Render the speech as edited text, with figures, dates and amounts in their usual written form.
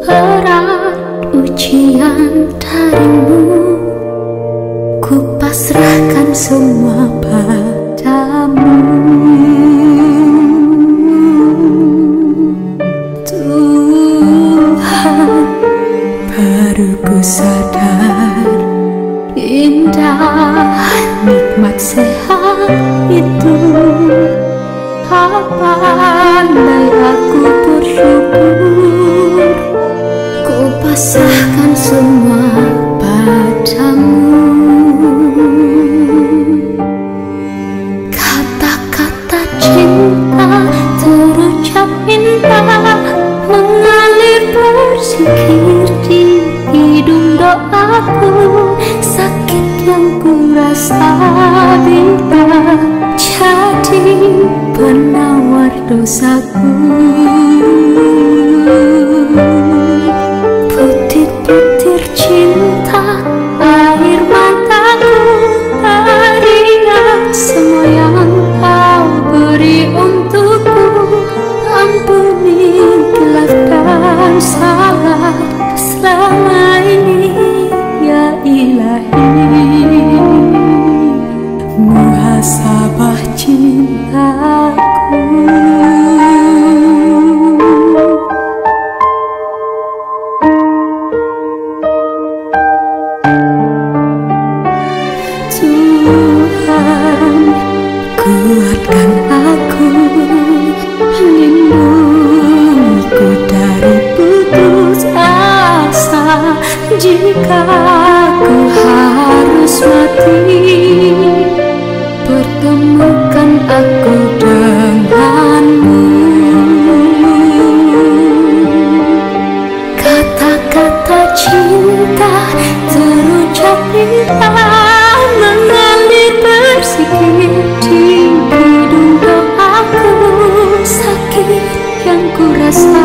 Berat ujian darimu, ku pasrahkan semua padamu. Tuhan, baru ku sadar indah nikmat sehat itu. Pandai aku bersyukur, ku pasrahkan semua padamu. Kata-kata cinta terucap indah, mengalir bersikir di hidung doaku. Sakit yang ku rasa bila jadi penawar dosaku. Butir-butir cinta, air mataku teringat semua yang kau beri untukku. Ampuni gelap dan salah selama ini, ya Ilahi. Muhasabah cintaku. Tuhan, kuatkan aku, lindungiku dari putus asa. Jika ku harus mati, pertemukan aku denganmu. Kata-kata cinta terucap indah, mengalir bersikir di hidung doaku. Sakit yang ku rasa